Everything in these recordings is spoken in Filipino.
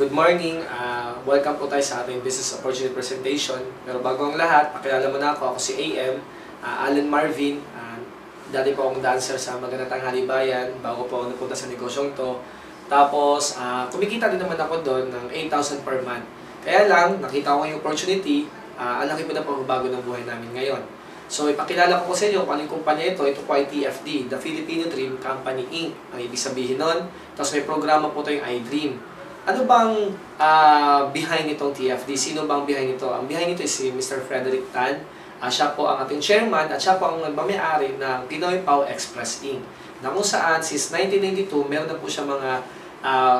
Good morning. Welcome po tayo sa ating business opportunity presentation. Pero bago ang lahat, pakilala mo na ako. Ako si AM, Alan Marvin. Dati po akong dancer sa Magandang Tanghali Bayan bago po ako napunta sa negosyong to. Tapos, kumikita din naman ako doon ng 8,000 per month. Kaya lang, nakita ko yung opportunity, ang laki po na pagbabago ng buhay namin ngayon. So, ipakilala ko sa inyo kung anong kumpanya ito. Ito po ay TFD, The Filipino Dream Company Inc. Ang ibig sabihin nun. Tapos may programa po ito yung iDream. Ano bang behind itong TFD? Sino bang behind ito? Ang behind ito is si Mr. Frederick Tan. Siya po ang ating chairman at siya po ang nagmamayari ng Pinoy Pau Express Inc. Na kung saan, since 1992, meron na po siya mga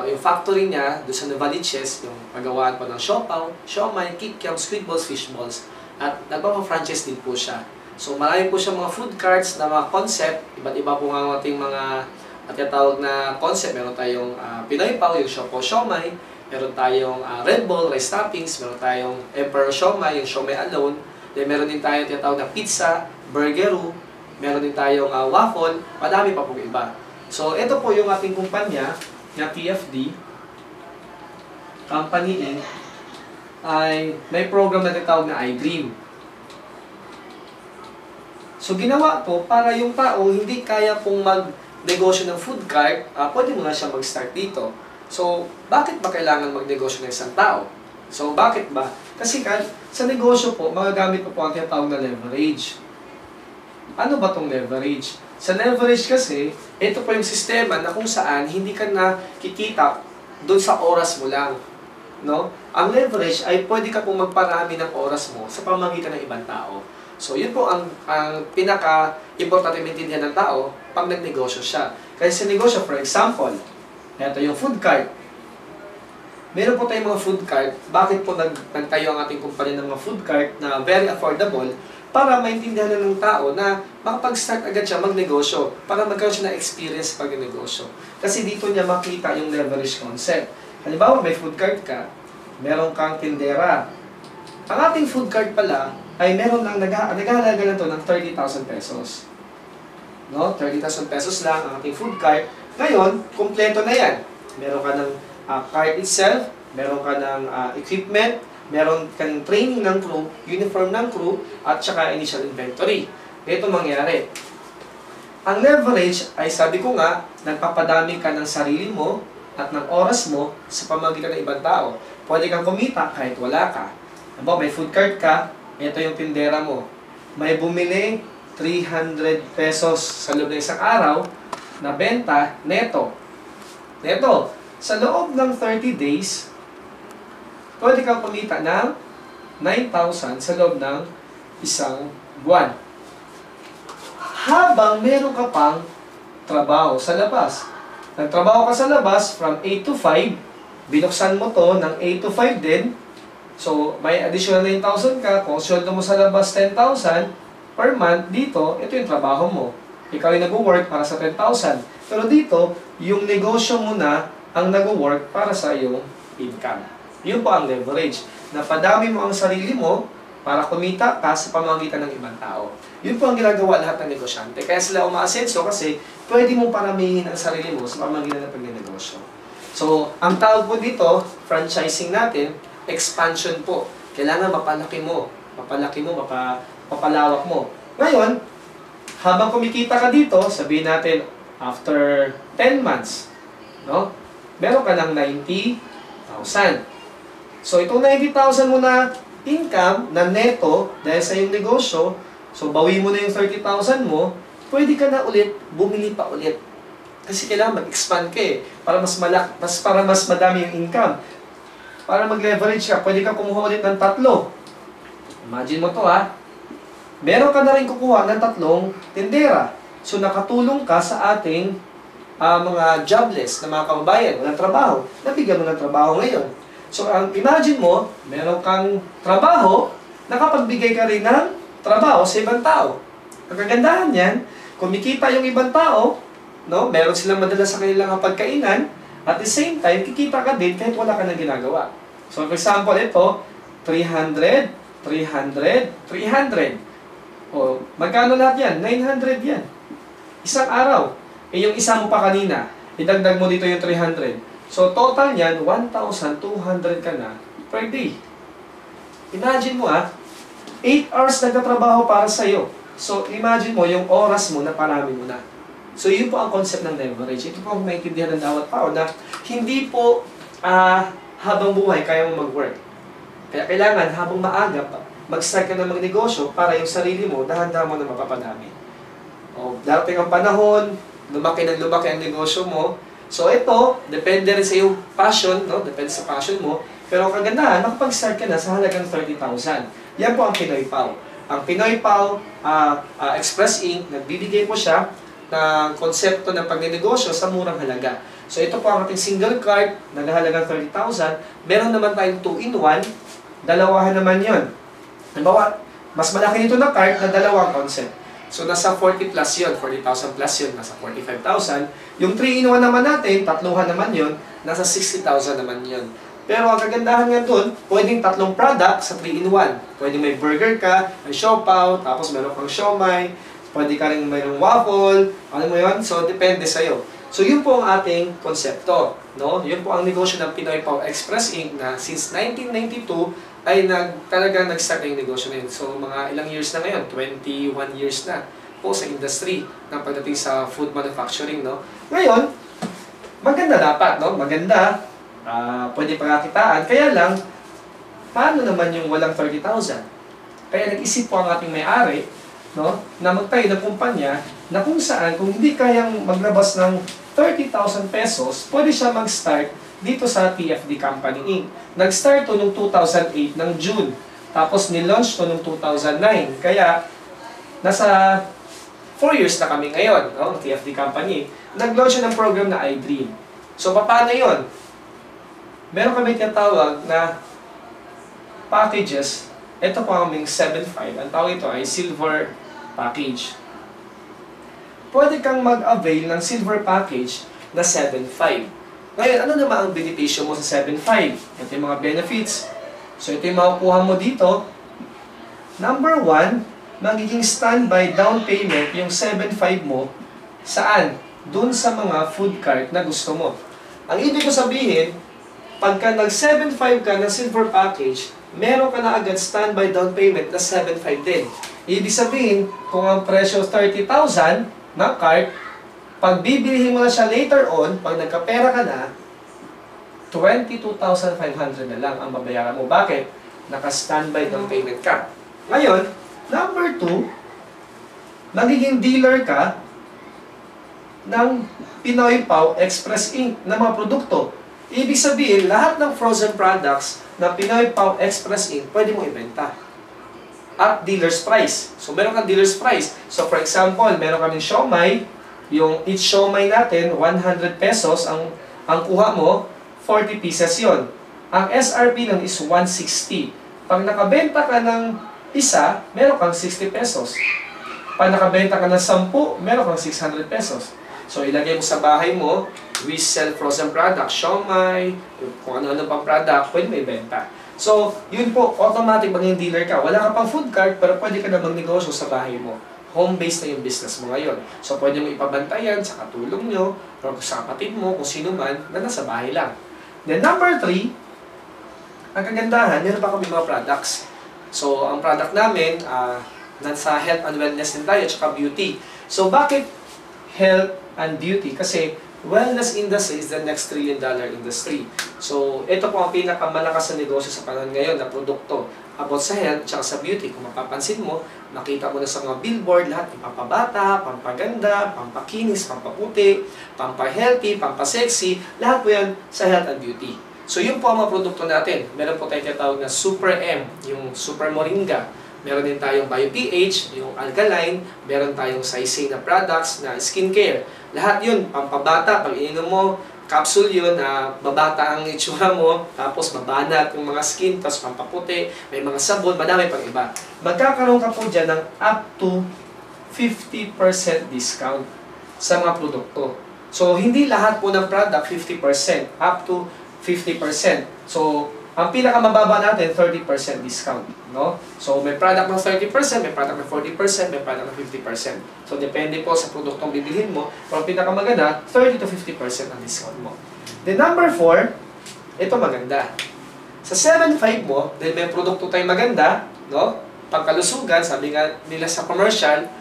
yung factory niya doon sa Novaliches, yung pagawaan po ng siopaw, siomai, kikiam, squid balls, fish balls. At nagpapa-franchise din po siya. So marami po siya mga food carts na mga concept, iba't iba po ang ating mga tinatawag na concept. Meron tayong Pinoy Pau, yung siopaw siomai, meron tayong Red Bull, rice toppings, meron tayong Emperor siomai, yung siomai alone. Then meron din tayong tinatawag na pizza, burgeru, meron din tayong waffle, madami pa pong iba. So ito po yung ating kumpanya na TFD Company Inc. ay may program na tinatawag na iDream. So ginawa to para yung tao hindi kaya pong magnegosyo ng food cart, pwede mo na siya mag-start dito. So bakit ba kailangan magnegosyo ng isang tao? So bakit ba? Kasi sa negosyo po, magagamit po ang tinatawag na leverage. Ano ba tong leverage? Sa leverage kasi, ito po yung sistema na kung saan hindi ka nakikita doon sa oras mo lang. No? Ang leverage ay pwede ka pong magparami ng oras mo sa pamamagitan ng ibang tao. So, yun po ang pinaka-importante maintindihan ng tao pag nagnegosyo siya. Kasi sa negosyo, for example, ito yung food cart. Meron po tayong mga food cart. Bakit po nagtayo ang ating kumpanya ng mga food cart na very affordable? Para maintindihan na ng tao na makapag-start agad siya magnegosyo. Para magkaroon siya ng experience pag negosyo. Kasi dito niya makita yung leverage concept. Halimbawa, may food cart ka, meron kang tindera. Ang ating food cart pala, ay meron lang nag-ahalaga na ito ng 30,000 pesos. No? 30,000 pesos lang ang ating food cart. Ngayon, kumpleto na yan. Meron ka ng cart itself, meron ka ng equipment, meron ka ng training ng crew, uniform ng crew, at saka initial inventory. Ito mangyari. Ang leverage ay sabi ko nga, nagpapadami ka ng sarili mo at ng oras mo sa pamamagitan ng ibang tao. Pwede kang kumita kahit wala ka. May food cart ka, ito yung tindera mo. May bumili 300 pesos sa loob ng isang araw na benta neto. Neto, sa loob ng 30 days, pwede kang kumita ng 9,000 sa loob ng isang buwan. Habang meron ka pang trabaho sa labas. Nagtrabaho ka sa labas from 8 to 5, binuksan mo to ng 8 to 5 din. So, may additional 9,000 ka. Kung sweldo mo sa labas 10,000 per month, dito, ito yung trabaho mo. Ikaw yung nag-work para sa 10,000. Pero dito, yung negosyo mo na ang nag-work para sa iyong income. Yun po ang leverage. Napadami mo ang sarili mo para kumita ka sa pamamagitan ng ibang tao. Yun po ang ginagawa lahat ng negosyante. Kaya sila umaasenso kasi pwede mong paramihin ang sarili mo sa pamamagitan ng pagnenegosyo. So, ang tawag po dito, franchising natin, expansion po. Kailangan mapalaki mo, mapalawak mo. Ngayon, habang kumikita ka dito, sabihin natin, after 10 months, no? Meron ka ng 90,000. So, itong 90,000 mo na income, na neto, dahil sa iyong negosyo, so, bawi mo na yung 30,000 mo, pwede ka na ulit, bumili pa ulit. Kasi kailangan mag-expand ka para mas madami yung income. Para mag-leverage ka, pwede ka kumuha ulit ng 3. Imagine mo to Meron ka na rin kukuha ng 3 tindera. So nakatulong ka sa ating mga jobless na mga kababayan, walang trabaho. Nabigyan mo ng trabaho ngayon. So imagine mo, meron kang trabaho, nakapagbigay ka rin ng trabaho sa ibang tao. Ang kagandahan yan, kumikita yung ibang tao, no? Meron silang madala sa kanilang pagkainan, at the same time, kikita ka din kahit wala ka nang ginagawa. So, for example, ito, 300, 300, 300. O, magkano lahat yan? 900 yan. Isang araw. Yung isa mo pa kanina, idagdag mo dito yung 300. So, total yan, 1,200 ka na per day. Imagine mo 8 hours nagtatrabaho para sa'yo. So, imagine mo yung oras mo na parami mo na. So, yun po ang concept ng leverage. Ito po ang maintindihan ng bawat tao na hindi po habang buhay kaya mo mag-work. Kaya kailangan habang maaga mag-start ka na magnegosyo para yung sarili mo, dahan-dahan mo na mapapadami. O, darating ang panahon, lumaki ng lumaki ang negosyo mo. So, ito, depende rin sa iyong passion, no? Depende sa passion mo. Pero ang kagandahan, makapag-start ka na sa halagang 30,000. Yan po ang Pinoy Pau. Ang Pinoy Pau Express Inc., nagbibigay po siya ng konsepto ng pagnenegosyo sa murang halaga. So, ito po ang ating single card, naghahalagang 30,000. Meron naman tayong 2-in-1, dalawahan naman yon. Halimbawa, mas malaki nito na card na dalawang concept. So, nasa 40 plus yun, 40,000 plus yun, nasa 45,000. Yung 3-in-1 naman natin, tatluhan naman yun, nasa 60,000 naman yun. Pero ang kagandahan nga doon, pwedeng tatlong product sa 3-in-1. Pwedeng may burger ka, may siopaw, tapos meron kang siomai, pwede ka rin mayroong waffle, ano mo yun? So, depende sa'yo. So, yun po ang ating konsepto. No? Yun po ang negosyo ng Pinoy Pau Express Inc. na since 1992 ay talagang nag-start na yung negosyo na yun. So, mga ilang years na ngayon, 21 years na po sa industry ng pagdating sa food manufacturing. No? Ngayon, maganda dapat, no? Maganda, pwede pagkakitaan. Kaya lang, paano naman yung walang 30,000? Kaya nag-isip po ang ating may-ari, no, na magtayo ng kumpanya na kung saan, kung hindi kayang maglabas ng 30,000 pesos, pwede siya mag-start dito sa TFD Company Inc. Nag-start to noong 2008 ng June. Tapos nilaunch to noong 2009. Kaya, nasa 4 years na kami ngayon, no, TFD Company. Nag-launch ng program na iDream. So, paano yon? Meron kami tinatawag na packages. Ito po ang aming 7.5. Ang tawag ito ay Silver Package. Pwede kang mag-avail ng Silver Package na 7.5. Ngayon, ano naman ang benepisyo mo sa 7.5? Ito yung mga benefits. So, ito yung makukuha mo dito. Number 1, magiging standby down payment yung 7.5 mo. Saan? Doon sa mga food cart na gusto mo. Ang ibig ko sabihin, pagka nag-7.5 ka ng Silver Package, meron ka na agad standby down payment na 7.5 din. Ibig sabihin, kung ang presyo 30,000 na cart, pag bibilihin mo na siya later on, pag nagkapera ka na, 22,500 na lang ang babayaran mo. Bakit? Naka-standby down payment ka. Ngayon, number 2, magiging dealer ka ng Pinoy Pau Express Inc. na mga produkto. Ibig sabihin, lahat ng frozen products na Pinoy Pau Express Inc. pwede mo ibenta at dealer's price. So, meron kang dealer's price. So, for example, meron kaming siomai. Yung each siomai natin, 100 pesos. Ang kuha mo, 40 pieces yon. Ang SRP lang is 160. Pag nakabenta ka ng isa, meron kang 60 pesos. Pag nakabenta ka ng 10, meron kang 600 pesos. So, ilagay mo sa bahay mo, we sell frozen products, siomai, kung ano-ano pang product, pwede may benta. So, yun po, automatic maging dealer ka. Wala ka pang food cart, pero pwede ka na magnegosyo sa bahay mo. Home-based na yung business mo ngayon. So, pwede mo ipabantayan sa katulong nyo, o sa kapatid mo, kung sino man, na nasa bahay lang. Then, number 3, ang kagandahan, meron pa kami mga products. So, ang product namin, nasa health and wellness din tayo, tsaka beauty. So, bakit health and beauty? Kasi, wellness industry is the next $1 trillion industry. So, ito po ang pinakamalakas na negosyo sa panahon ngayon na produkto about sa health at sa beauty. Kung mapapansin mo, makita mo na sa mga billboard, lahat pampabata, pampaganda, pampakinis, pampaputi, pampahealthy, pampasexy, lahat po yan sa health and beauty. So, yun po ang mga produkto natin. Meron po tayong tinatawag na Super M, yung Super Moringa. Meron din tayong BioPH, yung alkaline. Meron tayong Saisei na products na skincare. Lahat yun, pampabata. Pag ininom mo, capsule yun na babata ang itsura mo. Tapos mabanat yung mga skin, tapos pampaputi. May mga sabon, madami pang iba. Magkakaroon ka po dyan ng up to 50% discount sa mga produkto. So, hindi lahat po ng product 50%, up to 50%. So, Ang pinakamababa natin, 30% discount, no? So, may product ng 30%, may product ng 40%, may product ng 50%. So, depende po sa produktong bibilhin mo. Pero ang pinakamaganda, 30 to 50% ang discount mo. Then, number 4, ito maganda. Sa 7.5 mo, then may produkto tayong maganda, no? Pagkalusugan, sabi nga nila sa commercial,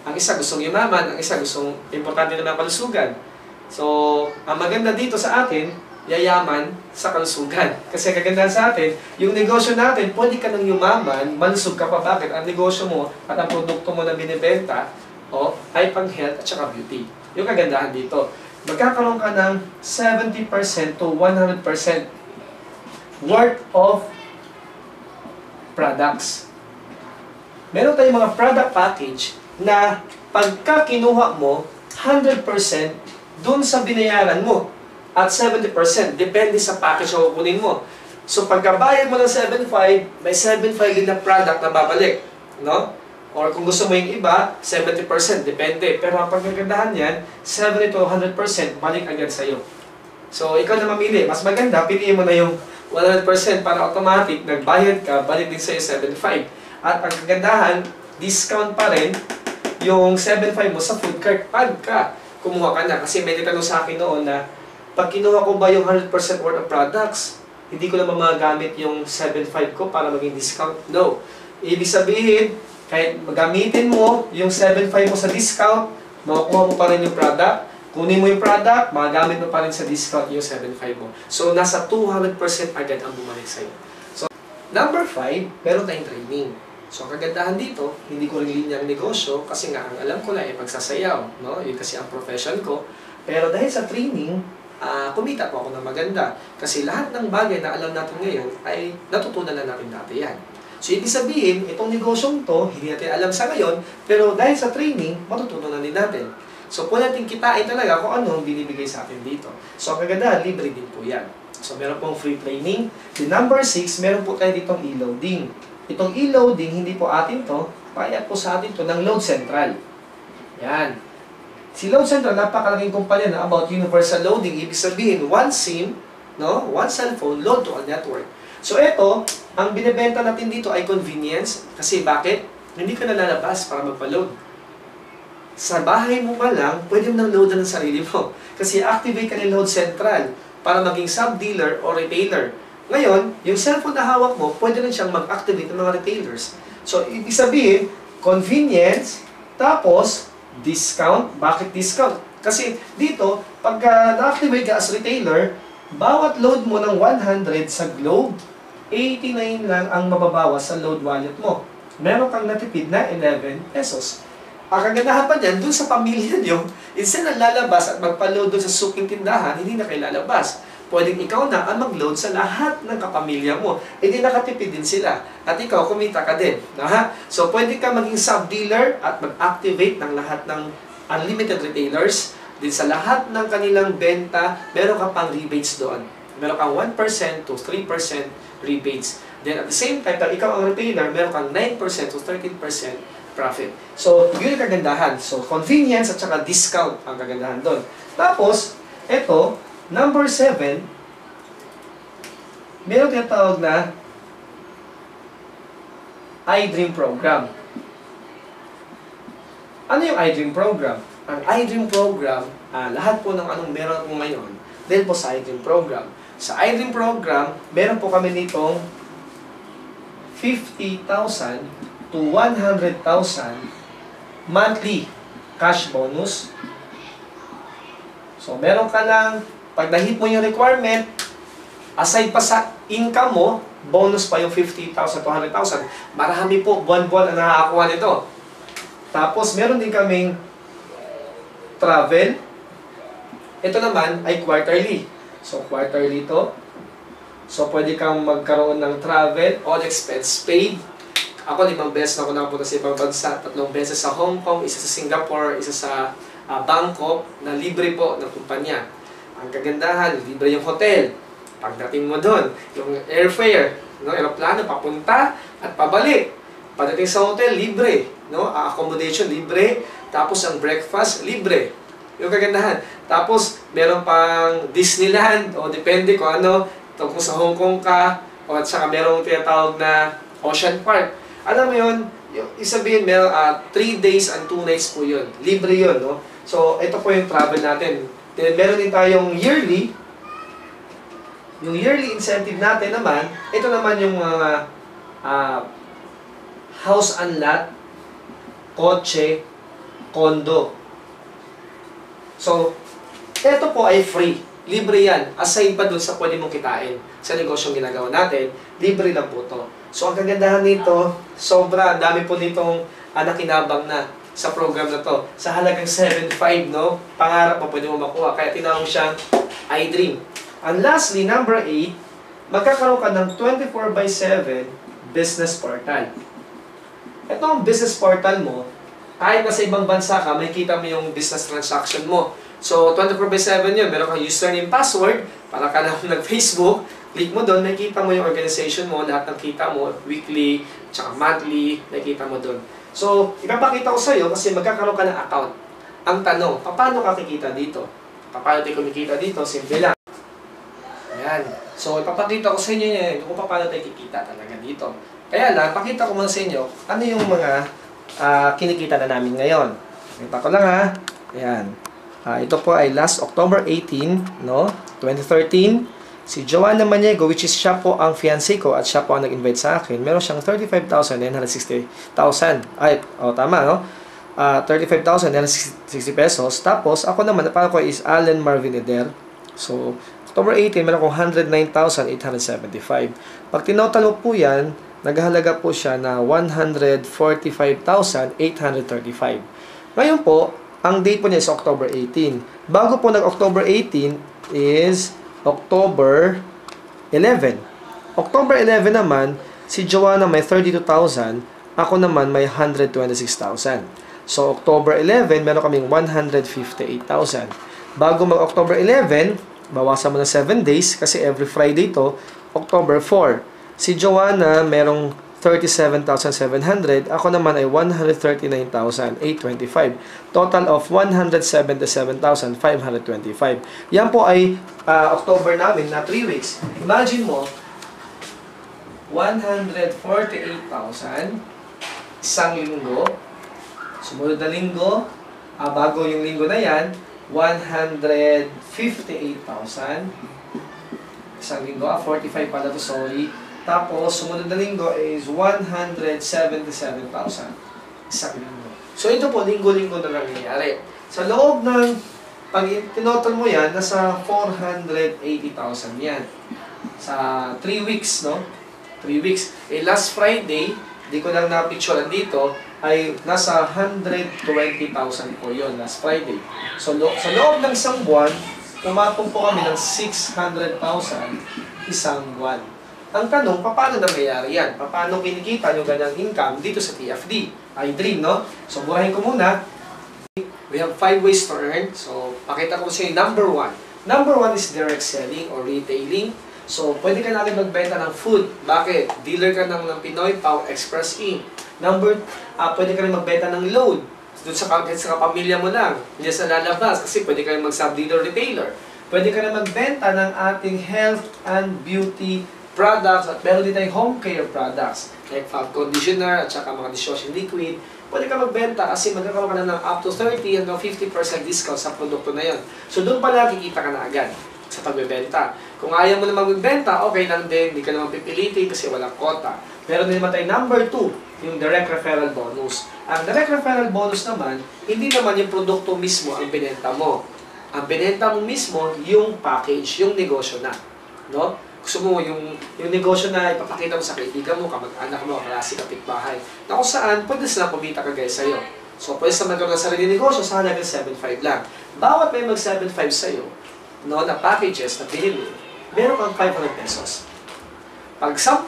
ang isa gustong yumaman, ang isa gustong importante naman kalusugan. So, ang maganda dito sa atin, yayaman sa kalusugan. Kasi kagandahan sa atin, yung negosyo natin, pwede ka nang yumaman, malusog ka pa. Bakit? Ang negosyo mo at ang produkto mo na binibenta, ay pang health at saka beauty. Yung kagandahan dito, magkakaroon ka ng 70% to 100% worth of products. Meron tayong mga product package na pagka kinuha mo, 100% dun sa binayaran mo. At 70%, depende sa package na kukunin mo. So, pagkabayad mo ng 7.5, may 7.5 din na product na babalik. No? Or kung gusto mo yung iba, 70%, depende. Pero ang pagkagandahan yan, 70 to 100% balik agad sa'yo. So, ikaw na mamili. Mas maganda, piliin mo na yung 100% para automatic, nagbayad ka, balik din sa'yo 7.5. At ang kagandahan, discount pa rin yung 7.5 mo sa food cart pagka kumuha ka na. Kasi may natanong sa akin noon na, pag kinuha ko ba yung 100% worth of products, hindi ko naman magagamit yung 7.5 ko para maging discount? No. Ibig sabihin, kahit magamitin mo yung 7.5 mo sa discount, makukuha mo pa rin yung product. Kunin mo yung product, magagamit mo pa rin sa discount yung 7.5 mo. So, nasa 200% agad ang bumalik sa'yo. So, number 5, meron tayong training. So, ang kagandahan dito, hindi ko rin linyang negosyo kasi nga, ang alam ko lang ay pagsasayaw. No? Yun kasi ang profession ko. Pero dahil sa training, kumita po ako ng maganda. Kasi lahat ng bagay na alam natin ngayon ay natutunan na natin dati yan. So, ibig sabihin, itong negosyong to, hindi natin alam sa ngayon, pero dahil sa training, matutunan na din natin. So, po natin kitain talaga kung ano ang binibigay sa atin dito. So, ang kagandahan, libre din po yan. So, meron pong free training. The number 6, meron po tayo ditong e-loading. Itong e-loading, hindi po atin to, kaya po sa atin to ng Load Central. Yan. Si Load Central, napakalaking kumpanya na about universal loading. Ibig sabihin, one SIM, no? One cellphone, load to a network. So ito, ang binibenta natin dito ay convenience. Kasi bakit? Hindi ka nalalabas para magpa-load. Sa bahay mo pa lang, pwede mo nang loadan ng sarili mo. Kasi activate ka ni Load Central para maging sub-dealer o retailer. Ngayon, yung cellphone na hawak mo, pwede rin siyang mag-activate ng mga retailers. So, ibig sabihin, convenience, tapos, discount. Bakit discount? Kasi dito, pagka na-activate ka as retailer, bawat load mo ng 100 sa Globe, 89 lang ang mababawas sa load wallet mo. Meron kang natipid na 11 pesos. Ang kagandahan pa dyan, dun sa pamilya nyo, instead na lalabas at magpa-load dun sa suking tindahan, hindi na kayo lalabas. Pwedeng ikaw na ang mag-load sa lahat ng kapamilya mo. E di nakatipid din sila. At ikaw, kumita ka din. So, pwede ka maging sub-dealer at mag-activate ng lahat ng unlimited retailers. Din sa lahat ng kanilang benta, meron ka pang rebates doon. Meron kang 1% to 3% rebates. Then at the same time, ikaw ang retailer, meron kang 9% to 13% profit. So, yun yung kagandahan. So, convenience at saka discount ang kagandahan doon. Tapos, eto, number 7, meron tinatawag na iDream program. Ano yung iDream program? Ang iDream program, lahat po ng anong meron po ngayon, dahil po sa iDream program. Sa iDream program, meron po kami nitong 50,000 to 100,000 monthly cash bonus. So, meron ka lang, pag na-hit mo yung requirement, aside pa sa income mo, bonus pa yung 50,000 to 100,000. Marami po, buwan-buwan ang nakakakuha nito. Tapos, meron din kaming travel. Ito naman ay quarterly. So, quarterly ito. So, pwede kang magkaroon ng travel, all expense paid. Ako, 5 beses na ako nakapunta sa ibang bansa. 3 beses sa Hong Kong, isa sa Singapore, isa sa Bangkok, na libre po ng kumpanya. Ang kagandahan, libre yung hotel. Pagdating mo doon, yung airfare, no, aeroplano, papunta at pabalik. Pagdating sa hotel, libre. No? Accommodation, libre. Tapos ang breakfast, libre. Yung kagandahan. Tapos, meron pang Disneyland, o depende kung ano, Kung sa Hong Kong ka, o at saka merong tinatawag na Ocean Park. Alam mo yun, isabihin, 3 days and 2 nights po yun. Libre yun, no? So, ito po yung travel natin. Then, meron din tayong yearly. Yung yearly incentive natin naman, ito naman yung mga house and lot, kotse, kondo. So, ito po ay free. Libre yan. Aside pa dun sa pwede mong kitain sa negosyong ginagawa natin, libre lang po to. So, ang kagandahan nito, sobra, dami po nitong nakinabang na sa program na to. Sa halagang 7.5, no? Pangarap mo, pwede mo makuha. Kaya tinawag siyang iDream. And lastly, number 8, magkakaroon ka ng 24/7 business portal. Itong business portal mo, kahit nasa ibang bansa ka, may kita mo yung business transaction mo. So, 24/7 yun. Meron kang username, password, para ka lang nag-Facebook, click mo doon, nakikita mo yung organization mo, lahat ng kita mo, weekly, tsaka monthly, nakikita mo doon. So, ipapakita ko sa'yo kasi magkakaroon ka ng account. Ang tanong, paano ka kikita dito? Paano tayo kumikita dito? Simple lang. Ayan. So, ipapakita ko sa inyo yan kung paano tayo kikita talaga dito. Kaya lang, pakita ko muna sa inyo ano yung mga kinikita na namin ngayon. Pakita ko lang ha. Ayan. Ito po ay last October 18, no? 2013. Si Joanna Maniego, which is siya po ang fiancé ko at siya po ang nag-invite sa akin, meron siyang 35,960,000. Ay, tama, no? 35,960 pesos. Tapos, ako naman, para ko is Allen Marvin Eder. So, October 18, meron akong 109,875. Pag tinotal mo po yan, naghahalaga po siya na 145,835. Ngayon po, ang date po niya is October 18. Bago po nag-October 18 is October 11. October 11 naman, si Joanna may 32,000, ako naman may 126,000. So, October 11, meron kaming 158,000. Bago mag-October 11, bawasan mo na 7 days kasi every Friday to, October 4. Si Joanna merong 37,700, ako naman ay 139,825. Total of 177,525. Yan po ay October namin na 3 weeks. Imagine mo, 148,000 isang linggo. Sumunod na linggo, bago yung linggo na yan, 158,000 isang linggo. 45 pala to, sorry. Tapos, sumunod na linggo is 177,000 isang linggo. So, ito po, linggo-linggo na nangyayari. Sa loob ng, pag tinotol mo yan, nasa 480,000 yan. Sa 3 weeks, no? 3 weeks. Last Friday, di ko lang na-picturean dito, ay nasa 120,000 po yun, last Friday. So, sa loob ng isang buwan, pumatong po kami ng 600,000 isang buwan. Ang tanong, paano nangyayari yan? Paano kinikita yung ganyang income dito sa TFD? iDream, no? So, burahin ko muna. We have 5 ways to earn. So, pakita ko sa inyo, number 1. Number 1 is direct selling or retailing. So, pwede ka natin magbenta ng food. Bakit? Dealer ka ng Pinoy Pao Express Inc. Number, pwede ka rin magbenta ng load. Doon sa kapamilya mo lang. Hindi sa lalabas. Kasi pwede ka rin mag-sub-dealer retailer. Pwede ka rin magbenta ng ating health and beauty products at meron din tayong home care products like fab conditioner at saka mga dishwashing liquid. Pwede ka magbenta kasi magkakaroon ka na ng up to 30 hanggang 50% discount sa produkto na yon. So doon pala kikita ka na agad sa pagbebenta. Kung ayaw mo na magbenta, okay lang din, hindi ka naman pipilitin kasi walang quota. Meron din naman tayo number 2, yung direct referral bonus. Ang direct referral bonus naman, hindi naman yung produkto mismo ang binenta mo. Ang binenta mo mismo, yung package, yung negosyo na. No? Gusto mo yung negosyo na ipapakita mo sa kaibigan mo, kamag-anak mo, kalasi, kapitbahay, na kung saan, pwede sila kumita ka guys sa'yo. So, pwede sa magkaroon ng sarili negosyo, sa halagang 7.5 lang. Bawat may mag 7.5 sa'yo, no, na packages na pinili, meron kang 500 pesos. Pag 10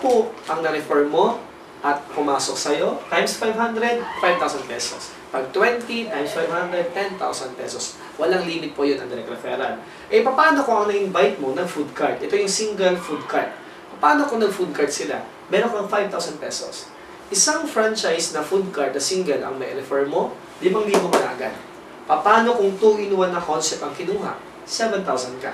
ang na-refer mo at pumasok sa'yo, times 500, 5,000 pesos. Pag 20 times 500, 10,000 pesos. Walang limit po yun ang direct referral. Paano kung ang na-invite mo ng food cart? Ito yung single food cart. Paano kung nag-food cart sila? Meron kang 5,000 pesos. Isang franchise na food cart na single ang may refer mo, 5,000 ka na agad. Paano kung 2-in-1 na concept ang kinuha? 7,000 ka.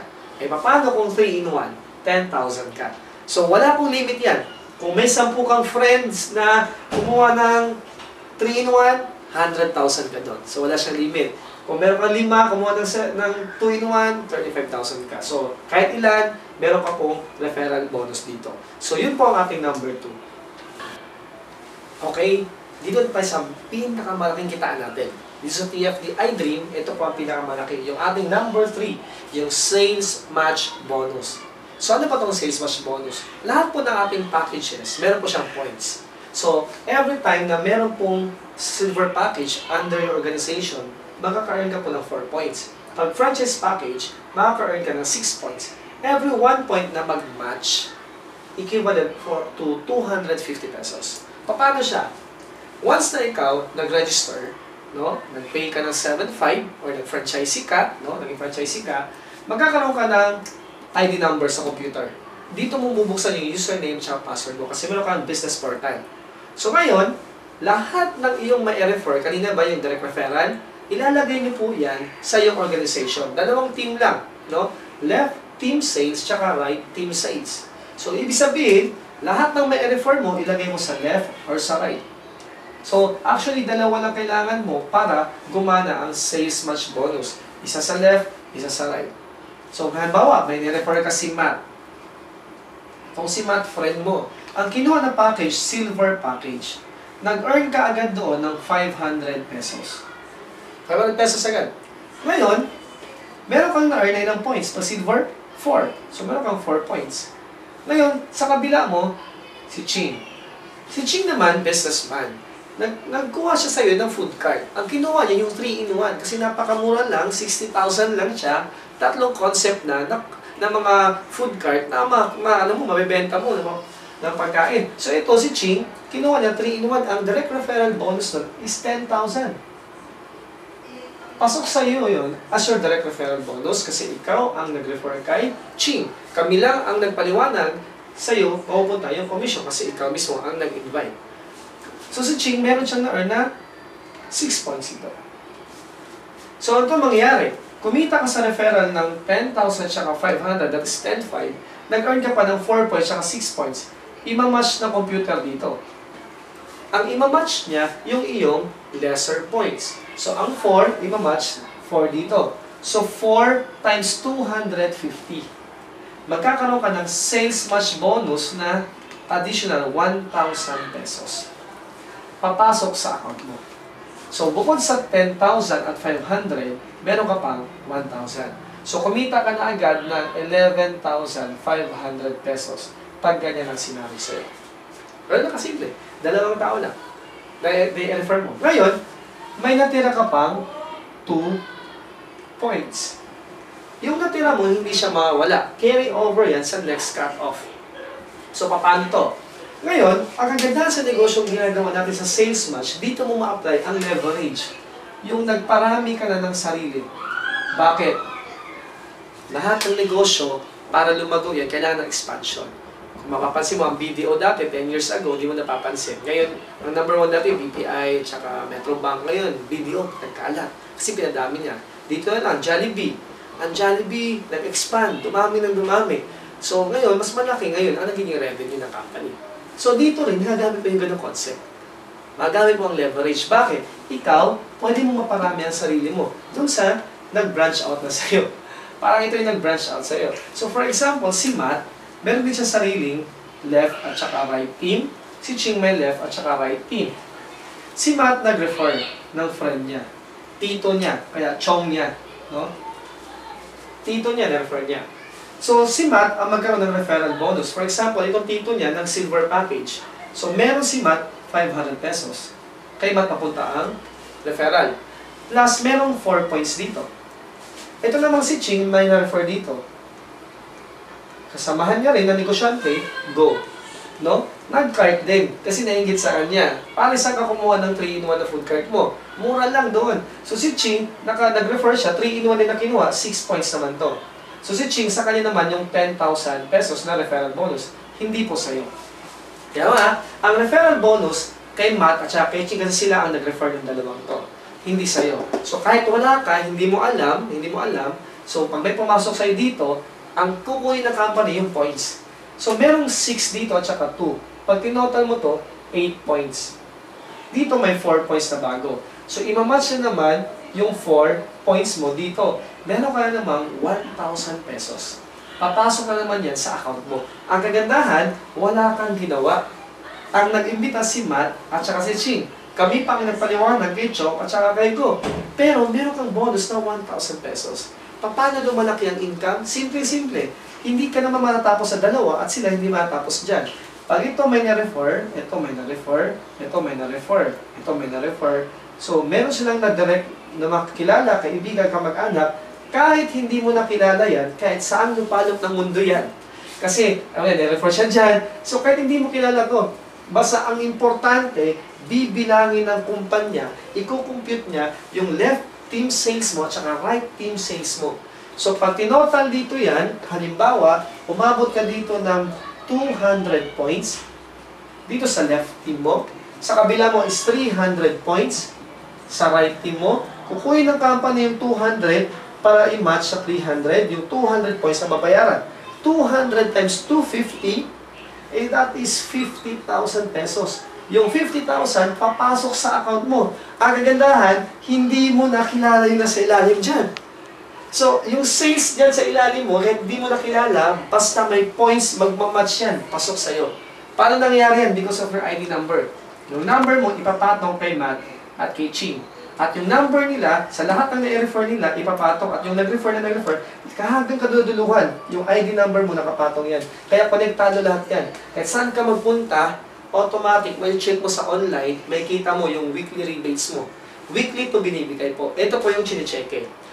Paano kung 3-in-1? 10,000 ka. So, wala pong limit yan. Kung may 10 kang friends na kumuha ng 3-in-1, 100,000 ka doon. So, wala siyang limit. Kung meron kang 5, kumuha ng 2-in-1, 35,000 ka. So, kahit ilan, meron ka pong referral bonus dito. So, yun po ang ating number 2. Okay? Dito pa sa pinakamalaking kitaan natin. Dito sa TFD iDream, ito po ang pinakamalaki. Yung ating number 3, yung sales match bonus. So, ano pa itong sales match bonus? Lahat po ng ating packages, meron po siyang points. So, every time na meron pong silver package under your organization, makaka-earn ka po ng 4 points. Pag franchise package, makaka-earn ka ng 6 points. Every 1 point na mag-match, equivalent to 250 pesos. Paano siya? Once na ikaw nag-register, no, nag-pay ka ng 7.5 or nag-franchisee ka, no, naging franchisee ka, magkakaroon ka ng ID number sa computer. Dito mo bubuksan yung username at password mo kasi meron kang business portal. So ngayon, lahat ng iyong ma-refer, kanina ba yung direct referral, ilalagay niyo po yan sa iyong organization. Dalawang team lang, no? Left team sales tsaka right team sales. So ibig sabihin, lahat ng ma-refer mo, ilagay mo sa left or sa right. So, actually, dalawa lang kailangan mo para gumana ang sales match bonus. Isa sa left, isa sa right. So, halimbawa, may nirefer ka si Matt. Kung si Matt, friend mo. Ang kinuha na package, silver package. Nag-earn ka agad doon ng 500 pesos. 500 pesos agad. Ngayon, meron kang na-earn na ilang points. Pag silver, 4. So, meron kang 4 points. Ngayon, sa kabila mo, si Ching. Si Ching naman, businessman. Nagkuha siya sa'yo ng food cart. Ang kinuha niya yung 3-in-1 kasi napakamura lang, 60,000 lang siya. Tatlong concept na mga food cart na ano mo, mabibenta mo ng pagkain. So ito si Ching, kinuha niya 3-in-1. Ang direct referral bonus nun is 10,000. Pasok sa iyo yun as your direct referral bonus kasi ikaw ang nag-refer kay Ching. Kami lang ang nagpaliwanag sa iyo, mapupunta yung commission kasi ikaw mismo ang nag-invite. So si Ching, meron siyang na-earn na 6 points ito. So ano ito mangyayari? Kumita ka sa referral ng 10,000 tsaka 500, that is 10,500, nag-earn ka pa ng 4 points tsaka 6 points. Ima-match na computer dito. Ang ima-match niya, yung iyong lesser points. So ang 4, ima-match 4 dito. So 4 times 250. Magkakaroon ka ng sales match bonus na additional 1,000 pesos. Papasok sa account mo. So, bukod sa 10,000 at 500, meron ka pang 1,000. So, kumita ka na agad ng 11,500 pesos pag ganyan ang sinabi sa'yo. Pero nakasimple. Dalawang tao lang. Na-refer mo. Ngayon, may natira ka pang 2 points. Yung natira mo, hindi siya mawala. Carry over yan sa next cut-off. So, paano to? Ngayon, ang kagandahan sa negosyong ginagawa natin sa sales match, dito mo ma-apply ang leverage. Yung nagparami ka na ng sarili. Bakit? Lahat ng negosyo, para lumago yan, kailangan ng expansion. Kung mapapansin mo, ang BDO dati, 10 years ago, di mo napapansin. Ngayon, ang number 1 dati, BPI, tsaka Metrobank. Ngayon, BDO, nagkalat. Kasi pinadami niya. Dito na lang, Jollibee. Ang Jollibee, nag-expand, dumami ng dumami. So, ngayon, mas malaki ngayon ang naging revenue ng company. So, dito rin, nagagamit mo yung ganong concept. Magamit mo ang leverage. Bakit? Ikaw, pwede mo maparami ang sarili mo doon sa nag-branch out na sa'yo. Parang ito yung nag-branch out sa'yo. So, for example, si Matt, meron din siya sariling left at saka right team. Si Ching may left at saka right team. Si Matt nag-refer ng friend niya. Tito niya, kaya chong niya. No? Tito niya, na-refer niya. So, si Matt ang magkaroon ng referral bonus. For example, itong tito niya ng silver package. So, meron si Matt 500 pesos. Kay Matt papunta ang referral. Plus, merong 4 points dito. Ito namang si Ching may na-refer dito. Kasamahan niya rin na negosyante, go. No? Nag-cart din. Kasi nainggit sa kanya. Para saan ka kumuha ng 3-in-1 na food cart mo? Mura lang doon. So, si Ching, nag-refer siya, 3-in-1 din na kinuha, 6 points naman to. So si Ching, sa kanya naman yung 10,000 pesos na referral bonus, hindi po sa'yo. Kaya nga, ang referral bonus kay Matt at saka kay Ching kasi sila ang nag-refer ng dalawang to. Hindi sa'yo. So kahit wala ka, hindi mo alam, so pag may pumasok sa'yo dito, Ang kukunin ng company yung points. So, merong 6 dito at saka 2. Pag tinotal mo to, 8 points. Dito may 4 points na bago. So, imamatch na naman yung 4 points mo dito. Meron ka na namang 1,000 pesos. Papasok na naman yan sa account mo. Ang kagandahan, wala kang ginawa. Ang nag-imbita si Matt at saka si Ching. Kami pa ang nagpaliwanag kay Chok at saka kay Go. Pero meron kang bonus na 1,000 pesos. Paano lumalaki ang income? Simple-simple. Hindi ka naman matatapos sa dalawa at sila hindi matatapos dyan. Pag ito may na-refer, ito may na-refer, ito may na-refer, ito may na-refer. So, meron silang na-direct na makilala, kaibigan, kamag-anak, kahit hindi mo nakilala yan, kahit saan lupalop ng mundo yan. Kasi, na-refer siya dyan. So, kahit hindi mo kilala to, basta ang importante, bibilangin ng kumpanya, i-compute niya yung left team sales mo at saka right team sales mo. So, pag tinotal dito yan, halimbawa, umabot ka dito ng 200 points, dito sa left team mo, sa kabila mo is 300 points, sa right team mo, kukuhin ng company yung 200 para i-match sa 300, yung 200 points na babayaran. 200 times 250, that is 50,000 pesos. Yung 50,000, papasok sa account mo. Ang kagandahan, hindi mo nakilala yung nasa ilalim dyan. So, yung sales dyan sa ilalim mo, hindi mo nakilala, basta may points, magmamatch yan, pasok sa'yo. Paano nangyari yan? Because of your ID number. Yung number mo, ipapatong kay Matt at kay Ching. At yung number nila, sa lahat ng na-refer nila, ipapatok. At yung nag-refer na nag-refer, hanggang kaduduluhan, yung ID number mo nakapatong yan. Kaya konektado lahat yan. At saan ka magpunta, automatic, when check mo sa online, may kita mo yung weekly rebates mo. Weekly to binibigay po. Ito po yung chine-check.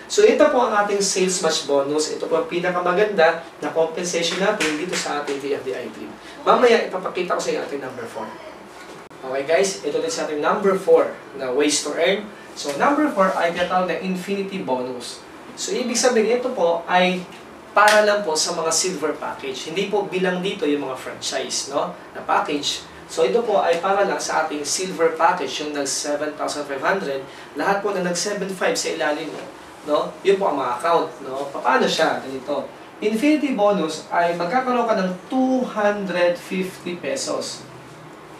So, ito po ang ating sales match bonus. Ito po ang pinakamaganda na compensation natin dito sa ating TFDI team. Mamaya, ipapakita ko sa inyo ating number 4. Okay guys, ito din sa ating number 4 na ways to earn. So, number 4 ay tinatawag na infinity bonus. So, ibig sabihin, ito po ay para lang po sa mga silver package. Hindi po bilang dito yung mga franchise, no, na package. So, ito po ay para lang sa ating silver package, yung nag-7,500. Lahat po na nag-7,500 sa ilalim mo, no? Yun po ang mga account, no? Paano siya? Ganito. Infinity bonus ay magkakaroon ka ng 250 pesos.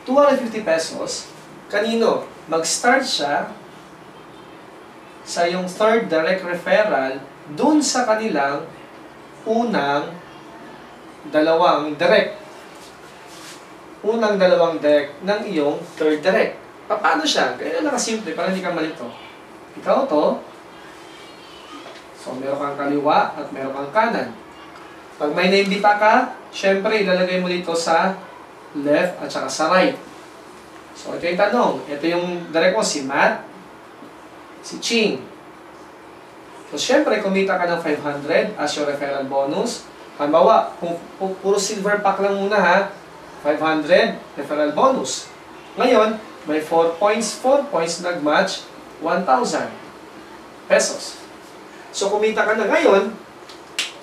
250 pesos, kanino? Mag-start siya sa yung third direct referral dun sa kanilang unang dalawang direct ng iyong third direct. Paano siya? Kaya nakasimple, para hindi ka malito. Ikaw to, so meron kang kaliwa at meron kang kanan. Pag may naimbita ka, syempre ilalagay mo dito sa left at saka sa right. So ito yung tanong. Ito yung direct mo, si Matt, si Ching. So syempre, kumita ka ng 500 as your referral bonus. Halimbawa, kung puro silver pack lang muna ha, 500 referral bonus. Ngayon, may 4 points nag-match 1,000 pesos. So, kumita ka na ngayon.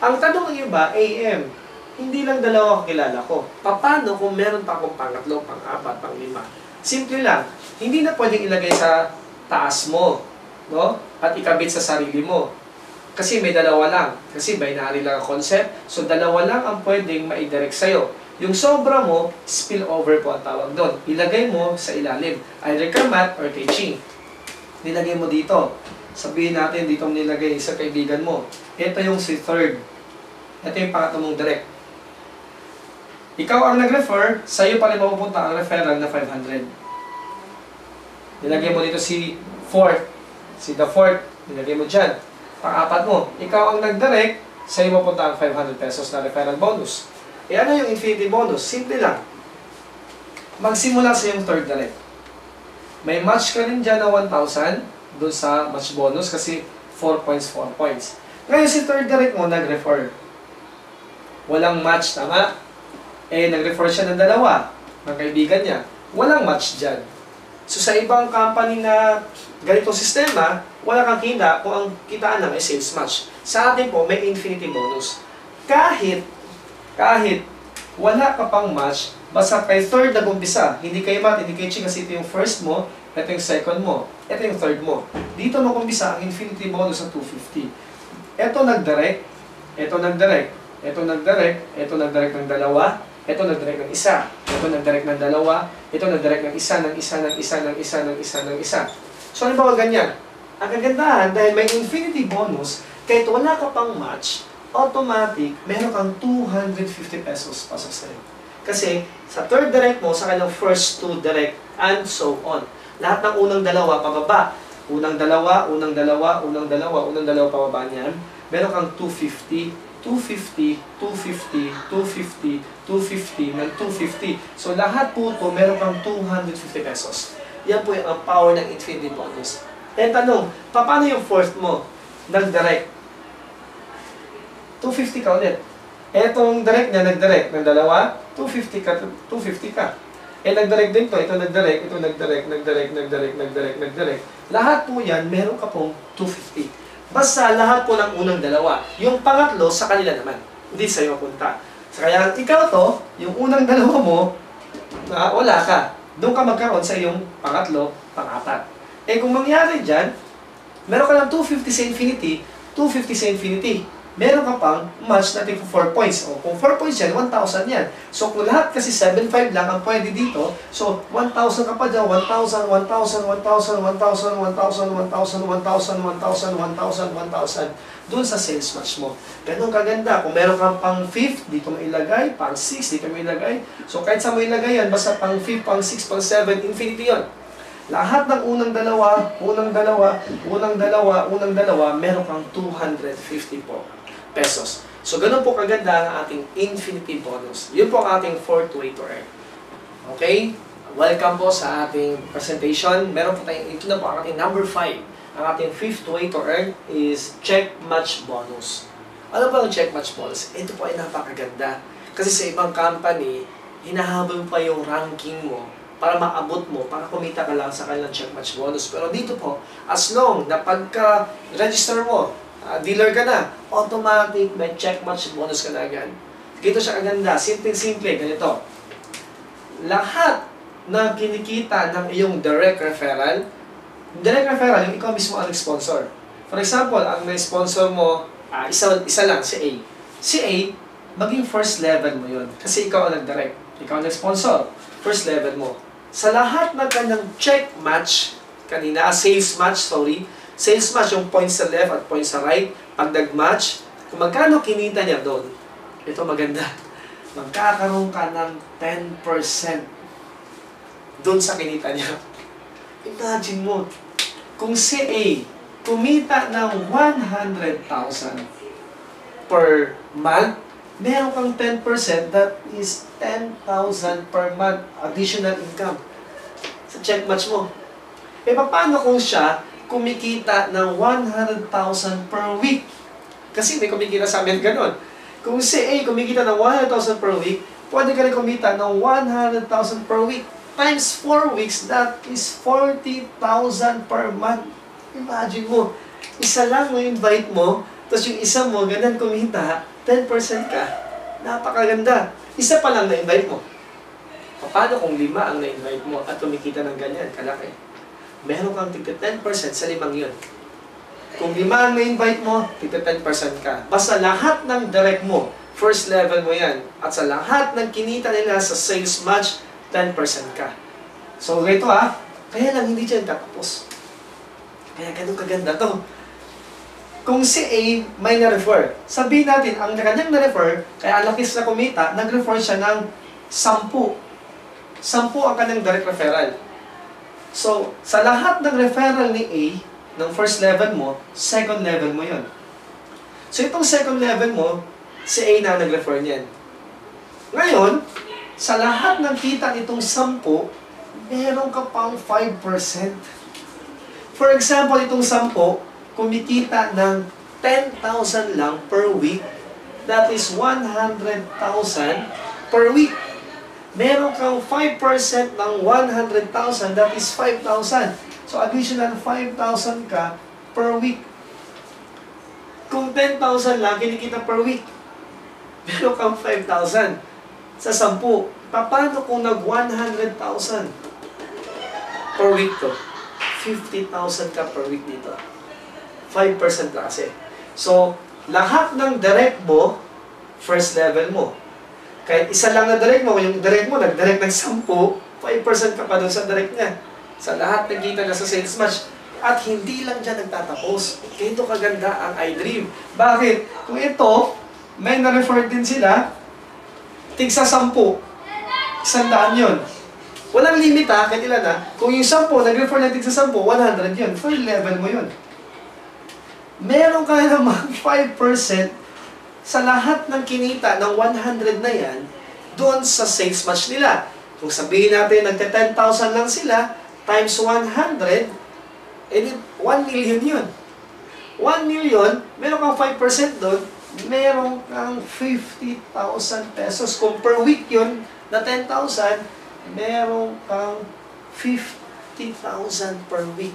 Ang tanong ng iba, AM, hindi lang dalawa kilala ko. Paano kung meron pa akong pangatlo, pang-apat, pang-lima? Simple lang. Hindi na pwedeng ilagay sa taas mo, no? At ikabit sa sarili mo. Kasi may dalawa lang. Kasi binary lang ang concept. So, dalawa lang ang pwedeng maidirect sa'yo. Yung sobra mo, spillover po ang tawag doon. Ilagay mo sa ilalim. Either kay Matt or kay Ching. Nilagay mo dito. Sabihin natin dito mo nilagay sa kaibigan mo. Ito yung si third. Ito yung pangatlo mong direct. Ikaw ang nag-refer, sa'yo pa rin mapupunta ang referral na 500. Nilagay mo dito si fourth. Si the fourth. Nilagay mo dyan. Pang-apat mo. Ikaw ang nag-direct, sa'yo mapunta ang 500 pesos na referral bonus. E ano yung infinity bonus? Simple lang. Magsimula sa yung third direct. May match ka rin dyan na 1,000 doon sa match bonus kasi 4 points. Ngayon si third direct mo nag-refer. Walang match, tama? Eh, nag-refer siya ng dalawa ng kaibigan niya. Walang match dyan. So sa ibang company na ganitong sistema, wala kang kita kung ang kitaan lang ay sales match. Sa atin po, may infinity bonus. Kahit wala ka pang match, basta kay third nag-umpisa, hindi kay Matt, hindi kay Ching, kasi ito yung first mo, ito yung second mo, ito yung third mo. Dito mag-umpisa ang infinity bonus ng 250. Ito nag-direct, ito nag-direct, ito nag-direct ng dalawa, ito nag-direct ng isa, ito nag-direct ng dalawa, ito nag-direct ng isa, ng isa, ng isa, ng isa, ng isa, ng isa. So, halimbawa ganyan. Ang kagandahan, dahil may infinity bonus, kahit wala ka pang match, automatic, meron kang 250 pesos pasok sa'yo. Kasi, sa third direct mo, sa kanilang first two direct, and so on. Lahat ng unang dalawa, pababa. Unang dalawa, unang dalawa, unang dalawa, unang dalawa, pababa niyan. Meron kang 250, 250, 250, 250, 250, ng 250. So, lahat po ito, meron kang 250 pesos. Yan po yung power ng infinity bonus. Eh, tanong, paano yung fourth mo? Nag-direct. 250 ka ulit. Etong direct niya, nag-direct ng dalawa, 250 ka, 250 ka. Eh, nag-direct din to, ito nag-direct, ito nag-direct, nag-direct, nag-direct, nag-direct, nag-direct. Lahat po yan, meron ka pong 250. Basta lahat po ng unang dalawa. Yung pangatlo, sa kanila naman. Hindi sa'yo punta. So, kaya ikaw to, yung unang dalawa mo, wala ka. Doon ka magkaroon sa iyong pangatlo, pangapat. Eh, kung mangyari dyan, meron ka ng 250 sa infinity, 250 sa infinity. Meron ka pang match natin for 4 points. O, kung 4 points yan, 1,000 yan. So, kung lahat kasi 7,500 lang ang pwede dito, so, 1,000 ka pa dyan, 1,000, 1,000, 1,000, 1,000, 1,000, 1,000, 1,000, 1,000, 1,000, 1,000, doon sa sales match mo. Ganun kaganda. Kung meron kang pang 5th, dito mo ilagay, pang 6, dito mo ilagay. So, kahit sa mo ilagay yan, basta pang 5th, pang 6, pang 7, infinity yon. Lahat ng unang dalawa, unang dalawa, unang dalawa, unang dalawa, meron kang 250 po pesos. So, ganun po kaganda ang ating infinity bonus. Yun po ang ating fourth way to earn. Okay? Welcome po sa ating presentation. Meron po tayong, ito na po ang ating number 5. Ang ating fifth way to earn is check match bonus. Ano ba ang check match bonus? Ito po ay napakaganda. Kasi sa ibang company, hinahabol pa yung ranking mo para maabot mo, para kumita ka lang sa kanilang check match bonus. Pero dito po, as long na pagka-register mo, dealer ka na, automatic may check match bonus ka na agad. Dito siya kaganda, simple-simple, ganito. Lahat na kinikita ng iyong direct referral, yung ikaw mismo ang sponsor. For example, ang na-sponsor mo, isa lang, si A. Si A, maging first level mo yun. Kasi ikaw ang nag-direct. Ikaw ang nag-sponsor. First level mo. Sa lahat ng kanyang check match, kanina, sales match, yung points sa left at points sa right, pag nag-match, kung magkano kinita niya doon, ito maganda, magkakaroon ka ng 10% doon sa kinita niya. Imagine mo, kung si A, kumita ng 100,000 per month, meron kang 10%, that is 10,000 per month additional income sa check match mo. Eh, paano kung siya kumikita ng 100,000 per week? Kasi may kumikita sa amin ganon. Kung si A kumikita ng 100,000 per week, pwede ka rin kumita ng 100,000 per week. Times 4 weeks, that is 40,000 per month. Imagine mo, isa lang mo invite mo, tapos yung isa mo, ganun kumita, 10% ka. Napakaganda. Isa pa lang na-invite mo. Paano kung 5 ang na-invite mo at kumikita ng ganyan, kalaki? Meron kang tigta 10% sa 5 yun. Kung 5 ang na-invite mo, tigta 10% ka. Basta lahat ng direct mo, first level mo yan. At sa lahat ng kinita nila sa sales match, 10% ka. So, ito kaya lang hindi dyan tatapos. Kaya ganun kaganda to. Kung si A may na-refer, sabihin natin, ang kanyang na-refer, kaya ang lakis na kumita, nag-refer siya ng 10. 10 ang kanyang direct referral. So, sa lahat ng referral ni A, ng first level mo, second level mo yon. So, itong second level mo, si A na nag-refer niyan. Ngayon, sa lahat ng kita nitong 10, meron ka pang 5%. For example, itong 10, kumikita ng 10,000 lang per week. That is 100,000 per week. Meron kang 5% ng 100,000, that is 5,000. So, additional 5,000 ka per week. Kung 10,000 lang kinikita per week, meron kang 5,000 sa 10. Paano kung nag 100,000 per week to? 50,000 ka per week dito. 5% lang kasi. So, lahat ng direct mo, first level mo. Kahit isa lang na direct mo, yung direct mo, nag-direct ng 10, 5% ka pa doon sa direct niya. Sa lahat nagkita na sa sales match. At hindi lang dyan nagtatapos. Ganito kaganda ang iDream. Bakit? Kung ito, may na-refer din sila, tigsa 10. 100 yun. Walang limit ha, kahit ilan ha. Kung yung 10, nag-refer na tigsa 10, 100 yun. Third level mo yun. Meron ka naman 5% sa lahat ng kinita ng 100 na yan, doon sa sales match nila. Kung sabihin natin, nagka-10,000 lang sila, times 100, edi 1 million yun. 1 million, meron kang 5% doon, meron kang 50,000 pesos. Kung per week yun, na 10,000, meron kang 50,000 per week.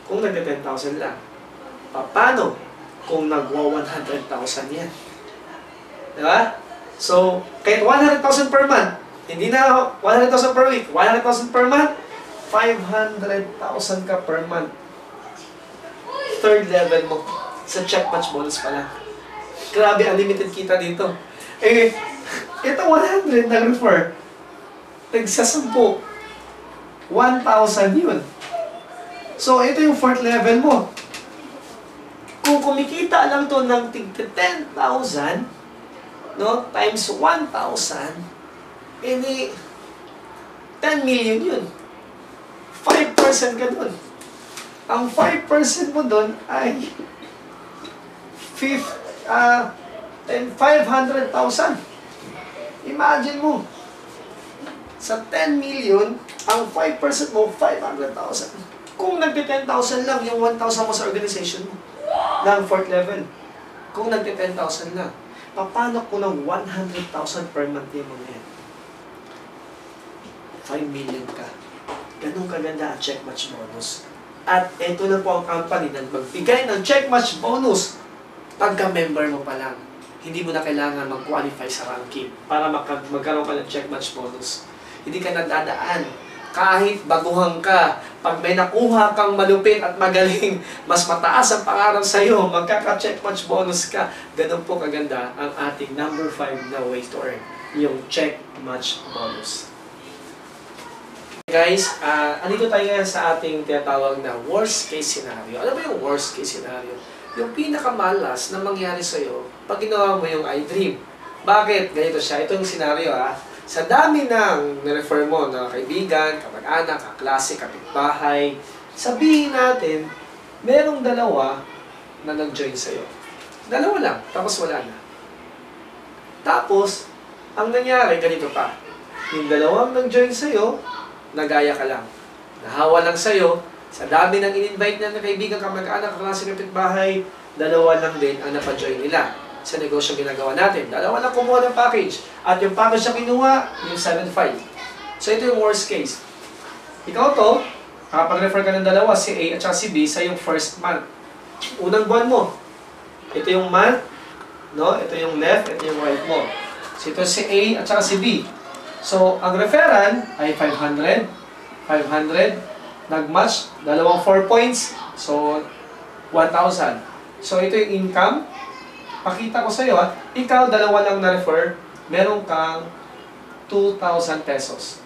Kung nagka-10,000 lang. Paano kung nagwa 100,000 yan? Diba? So, kahit 100,000 per month, hindi na 100,000 per week, 100,000 per month, 500,000 ka per month. Third level mo. Sa check match bonus pa lang. Grabe, unlimited kita dito. Eh, ito 100 na refer. Tagsa 10. 1,000 yun. So, ito yung fourth level mo. Kung kumikita lang to ng 10,000, no, times 1,000, edi 10 million yun. 5% ka dun. Ang 5% mo dun ay 500,000. Imagine mo, sa 10 million, ang 5% mo, 500,000. Kung nagti-10,000 lang, yung 1,000 mo sa organization mo, ng fourth level. Kung nagti-10,000 lang, paano kung ng 100,000 per month yung mga yan? 5 million ka. Ganun kaganda ang check match bonus. At ito na po ang company na magbigay ng check match bonus pagka-member mo pa lang. Hindi mo na kailangan mag-qualify sa ranking para magkaroon ka ng check match bonus. Hindi ka nagdadaan. Kahit baguhan ka, pag may nakuha kang malupit at magaling, mas mataas ang pangarap sa iyo, magkaka-check match bonus ka. Ganun po kaganda ang ating number 5 na way to earn, yung check match bonus. Guys, andito tayo ngayon sa ating tinatawag na worst case scenario. Ano ba yung worst case scenario? Yung pinakamalas na mangyari sa iyo pag ginawa mo yung iDream. Bakit? Ganito siya. Ito yung scenario Sa dami ng nirefer mo na kaibigan, kamag-anak, kaklase, kapitbahay, sabihin natin, merong dalawa na nag-join sa'yo. Dalawa lang, tapos wala na. Tapos, ang nangyari, ganito pa. Yung dalawang nag-join sa'yo, nagaya ka lang. Nahawa lang sa'yo, sa dami ng in-invite na kaibigan, kamag-anak, kaklase, kapitbahay, dalawa lang din ang napajoin nila sa negosyo ginagawa natin. Dalawa lang kumuha ng package. At yung package na kinuha, yung 7.5. So, ito yung worst case. Ikaw to, kapag-refer ka ng dalawa, si A at si B, sa yung first month. Unang buwan mo. Ito yung month, no? Ito yung left, ito yung right mo. So, ito si A at si B. So, ang referral ay 500. 500. Nag-match, dalawang 4 points. So, 1,000. So, ito yung income. Pakita ko sa iyo ikaw dalawa lang na-refer, meron kang 2,000 pesos.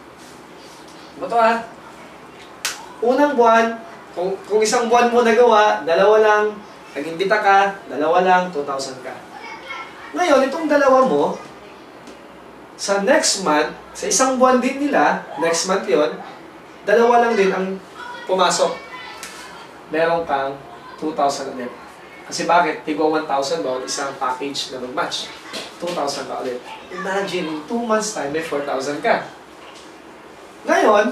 Ito unang buwan, kung isang buwan mo nagawa, dalawa lang, nag-imbita ka, dalawa lang, 2,000 ka. Ngayon, itong dalawa mo, sa next month, sa isang buwan din nila, next month yon, dalawa lang din ang pumasok. Meron kang 2,000 ulit. Kasi bakit? Tigo 1,000 bawat isang package na mag-match. 2,000 pa ulit. Imagine, in 2 months time, may 4,000 ka. Ngayon,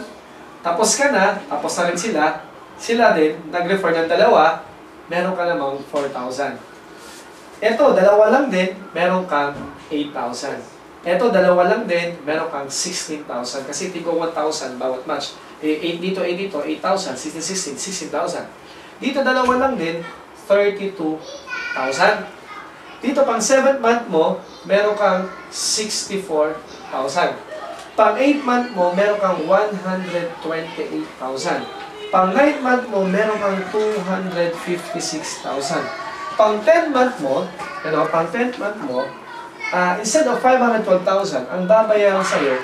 tapos ka na, tapos na rin sila. Sila din, nag-refer ng dalawa, meron ka namang 4,000. Ito, dalawa lang din, meron kang 8,000. Ito, dalawa lang din, meron kang 16,000. Kasi tigo 1,000 bawat match. 8 dito, 8,000, 16, 16,000. Dito, dalawa lang din, 32,000. Dito, pang 7th month mo, meron kang 64,000. Pang 8th month mo, meron kang 128,000. Pang 9th month mo, meron kang 256,000. Pang 10th month mo, pang 10th month mo, instead of 512,000, ang babayaran sa'yo,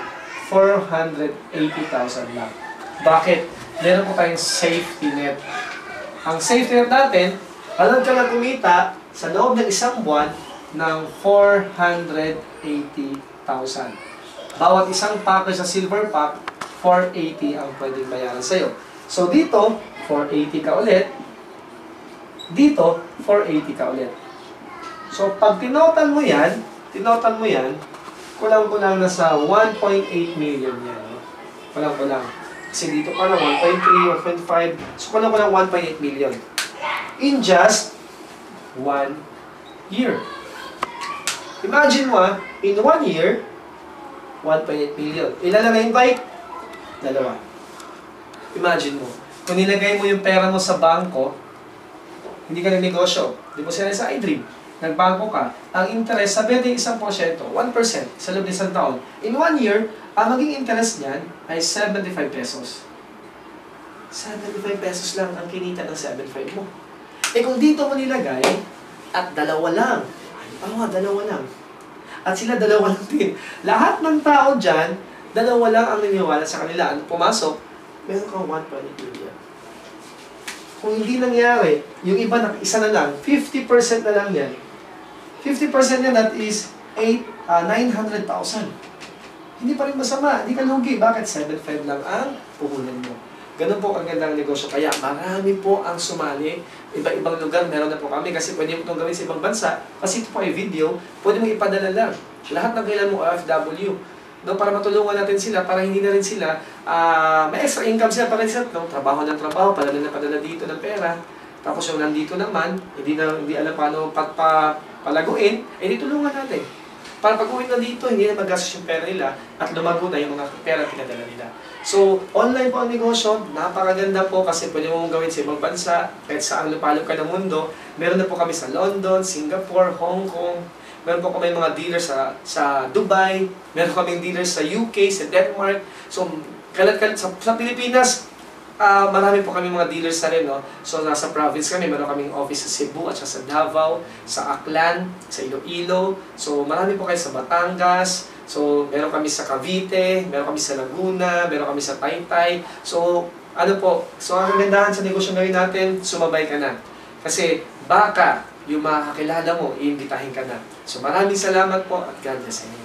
480,000 lang. Bakit? Meron po tayong safety net. Ang safety net natin, alam ka na kumita sa loob ng isang buwan ng 480,000. Bawat isang package sa silver pack, 480 ang pwedeng bayaran sa'yo. So dito, 480 ka ulit. Dito, 480 ka ulit. So pag tinotal mo yan, kulang-kulang na sa 1.8 million yan. No? Kulang-kulang. Kasi dito pa na 1.3, 1.5. So kulang-kulang 1.8 million. In just 1 year. Imagine mo, in 1 year, 1.8 million. Ilan lang na-invite? 2. Imagine mo, kung nilagay mo yung pera mo sa bangko, hindi ka nagnegosyo. Di mo sila sa iDream. Nagbangko ka. Ang interest, sabi natin 1%, 1% sa loob ng isang taon. In 1 year, ang maging interest niyan ay 75 pesos. 75 pesos lang ang kinita ng 75 mo. Eh kung dito mo nilagay, at 2 lang. Dalawa lang. At sila 2 lang din. Lahat ng tao dyan, 2 lang ang niniwala sa kanila. Ang pumasok, meron kang 1.8 million. Kung hindi nangyari, yung iba na isa na lang, 50% na lang yan. 50% yan, that is 900,000. Hindi pa rin masama, hindi ka lugi. Bakit? 7.5 lang ang puhunan mo. Ganun po ang gandang negosyo. Kaya marami po ang sumali. Iba-ibang lugar, meron na po kami. Kasi pwede mo itong gawin sa ibang bansa. Kasi ito po ay video, pwede mo ipadala lang. Lahat ng kailan mo OFW. No, para matulungan natin sila, para hindi na rin sila, may extra income sila para sila, no? Trabaho ng trabaho, padala na padala dito ng pera. Tapos yung nandito naman, hindi alam paano palaguin, ditulungan natin. Para pag-uwi na dito, hindi na magastos yung pera nila at lumago na yung mga pera pinadala nila. So, online po ang negosyo, napakaganda po kasi pwede mo gawin sa ibang bansa, kahit saan lupalop ka ng mundo. Meron na po kami sa London, Singapore, Hong Kong, meron po kami mga dealers sa Dubai, meron kaming dealers sa UK, sa Denmark. So, sa Pilipinas, marami po kami mga dealers na rin, no? So, nasa province kami, meron kaming office sa Cebu at sa Davao, sa Aklan, sa Iloilo. So, marami po kayo sa Batangas. So, meron kami sa Cavite, meron kami sa Laguna, meron kami sa Taytay. So, ang kagandahan sa negosyo ngayon natin, sumabay ka na. Kasi, baka yung makakilala mo, iimbitahin ka na. So, maraming salamat po at God bless you.